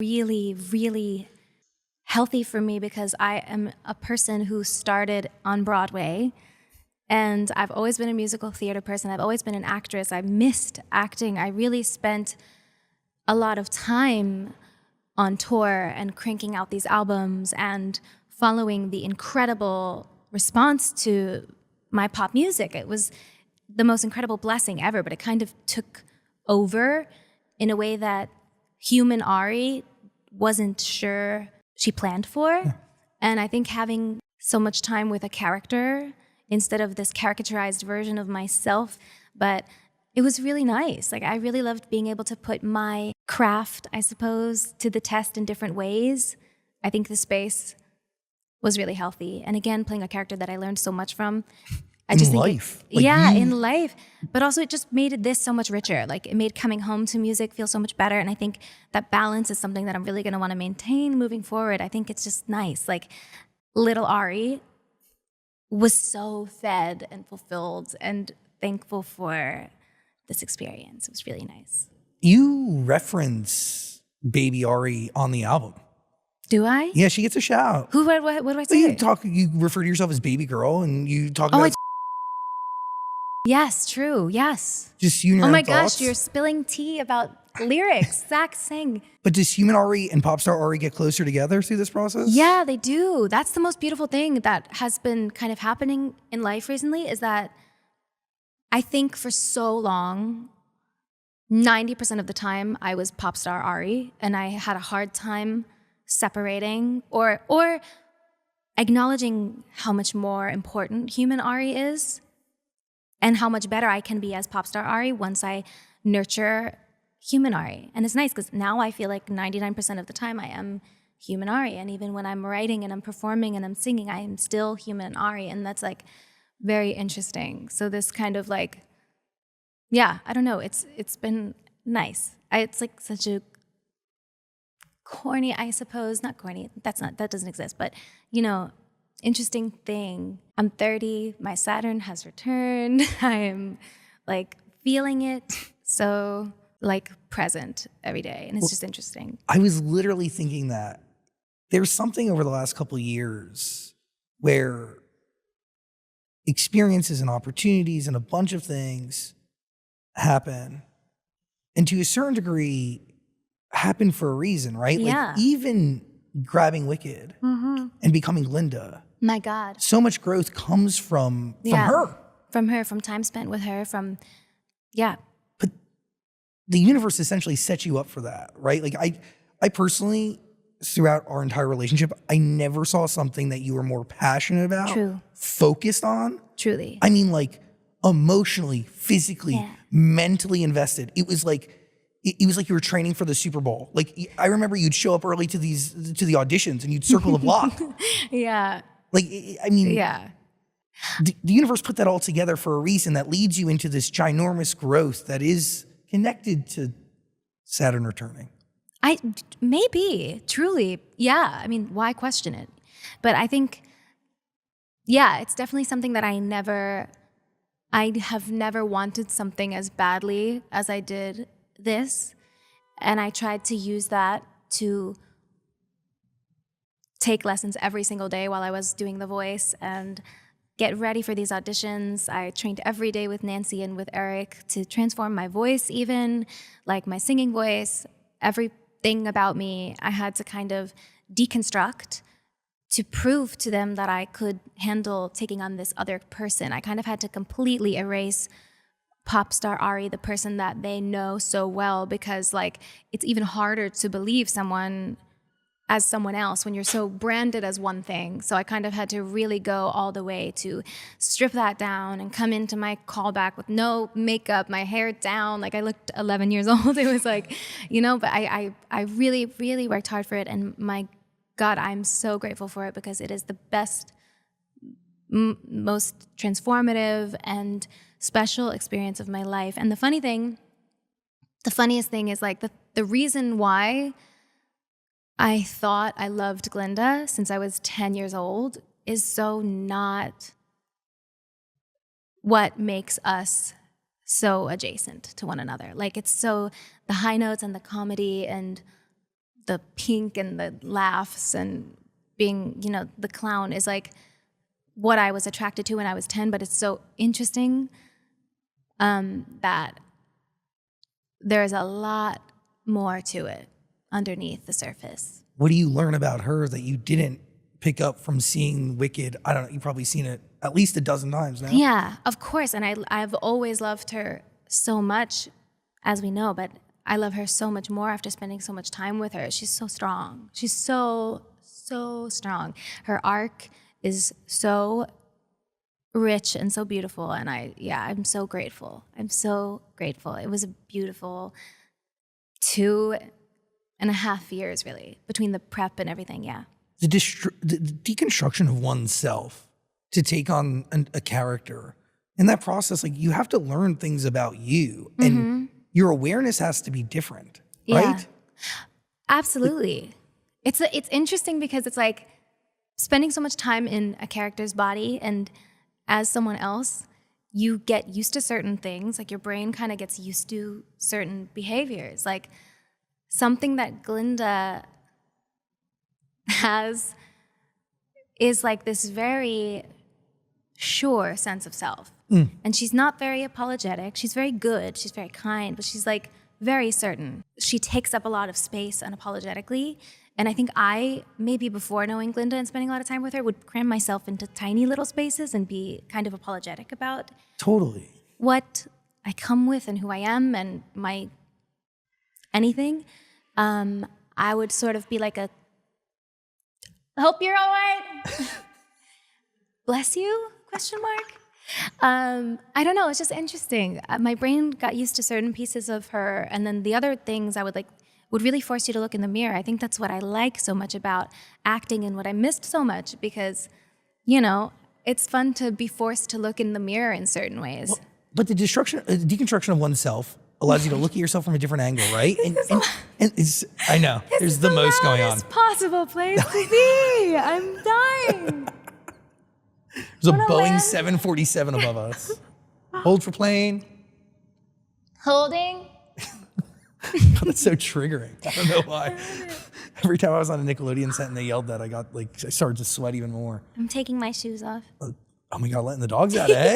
really, really healthy for me because I am a person who started on Broadway, and I've always been a musical theater person. I've always been an actress. I missed acting. I really spent a lot of time on tour and cranking out these albums and following the incredible response to my pop music. It was the most incredible blessing ever, but it kind of took over in a way that human Ari wasn't sure she planned for. And I think having so much time with a character instead of this caricaturized version of myself, but it was really nice. Like, I really loved being able to put my craft, I suppose, to the test in different ways. I think the space was really healthy. And again, playing a character that I learned so much from. I just think life. in life. But also it just made this so much richer. Like, it made coming home to music feel so much better. And I think that balance is something that I'm really gonna wanna maintain moving forward. I think it's just nice. Like, little Ari was so fed and fulfilled and thankful for this experience. It was really nice. You reference Baby Ari on the album. Do I? Yeah, she gets a shout. What do I say? You refer to yourself as baby girl, and you talk about... Yes, true, yes. Just you and your Oh my thoughts. gosh, you're spilling tea about lyrics. Zach, sing. But does human Ari and pop star Ari get closer together through this process? Yeah, they do. That's the most beautiful thing that has been kind of happening in life recently, is that I think for so long, 90% of the time I was pop star Ari, and I had a hard time separating or acknowledging how much more important human Ari is and how much better I can be as pop star Ari once I nurture human Ari. And it's nice because now I feel like 99% of the time I am human Ari. And even when I'm writing and I'm performing and I'm singing, I am still human Ari. And that's like very interesting. So this kind of like, yeah, I don't know. It's been nice. It's like such a corny, I suppose, not corny. That doesn't exist. But, you know, interesting thing. I'm 30. My Saturn has returned. I'm like feeling it. So like present every day. And it's just interesting. I was literally thinking that there's something over the last couple of years where experiences and opportunities and a bunch of things happen, and to a certain degree happen for a reason, right? Yeah. Like even grabbing Wicked and becoming Linda. My God. So much growth comes from her. From her, from time spent with her, But the universe essentially sets you up for that, right? Like I personally, throughout our entire relationship, I never saw something that you were more passionate about, focused on. Truly. I mean, like emotionally, physically, mentally invested. It was like you were training for the Super Bowl. Like I remember you'd show up early to the auditions and you'd circle the block. Yeah. Like, I mean, the universe put that all together for a reason that leads you into this ginormous growth that is connected to Saturn returning. Maybe, truly. Yeah. I mean, why question it? But I think, yeah, it's definitely something that I have never wanted something as badly as I did this. And I tried to use that to take lessons every single day while I was doing The Voice and get ready for these auditions. I trained every day with Nancy and with Eric to transform my voice, even like my singing voice, everything about me. I had to kind of deconstruct to prove to them that I could handle taking on this other person. I kind of had to completely erase pop star Ari, the person that they know so well, because like it's even harder to believe someone as someone else when you're so branded as one thing. So I kind of had to really go all the way to strip that down and come into my callback with no makeup, my hair down, like I looked 11 years old. It was like, you know, but I really, really worked hard for it. And my God, I'm so grateful for it because it is the best, most transformative and special experience of my life. And the funniest thing is like the reason why I thought I loved Glinda since I was 10 years old is so not what makes us so adjacent to one another. Like it's so the high notes and the comedy and the pink and the laughs and being, you know, the clown is like what I was attracted to when I was 10, but it's so interesting that there's a lot more to it underneath the surface. What do you learn about her that you didn't pick up from seeing Wicked? I don't know, you've probably seen it at least a dozen times now. Yeah, of course. And I've always loved her so much, as we know, but I love her so much more after spending so much time with her. She's so strong. She's so strong. Her arc is so rich and so beautiful. And I'm so grateful. I'm so grateful. It was a beautiful 2.5 years, really, between the prep and everything. Yeah. The deconstruction of oneself to take on a character. In that process, like, you have to learn things about you, and your awareness has to be different, right? Yeah, absolutely. It's interesting because it's like spending so much time in a character's body, and as someone else, you get used to certain things. Like your brain kind of gets used to certain behaviors. Like something that Glinda has is like this very sure sense of self. And she's not very apologetic. She's very good. She's very kind, but she's like very certain. She takes up a lot of space unapologetically. And I think I, maybe before knowing Glinda and spending a lot of time with her, would cram myself into tiny little spaces and be kind of apologetic about Totally. what I come with and who I am and my anything. I would sort of be like a, hope you're all right. Bless you? Question mark. I don't know. It's just interesting. My brain got used to certain pieces of her, and then the other things I would really force you to look in the mirror. I think that's what I like so much about acting and what I missed so much, because, you know, it's fun to be forced to look in the mirror in certain ways. Well, but the deconstruction of oneself allows you to look at yourself from a different angle, right? And it's, I know, there's the most going on. This is the loudest possible place to be. I'm dying. There's a Boeing 747 above us. Hold for plane. Holding. God, that's so triggering. I don't know why. Every time I was on a Nickelodeon set and they yelled that, I started to sweat even more. I'm taking my shoes off. Oh my God, letting the dogs out, eh?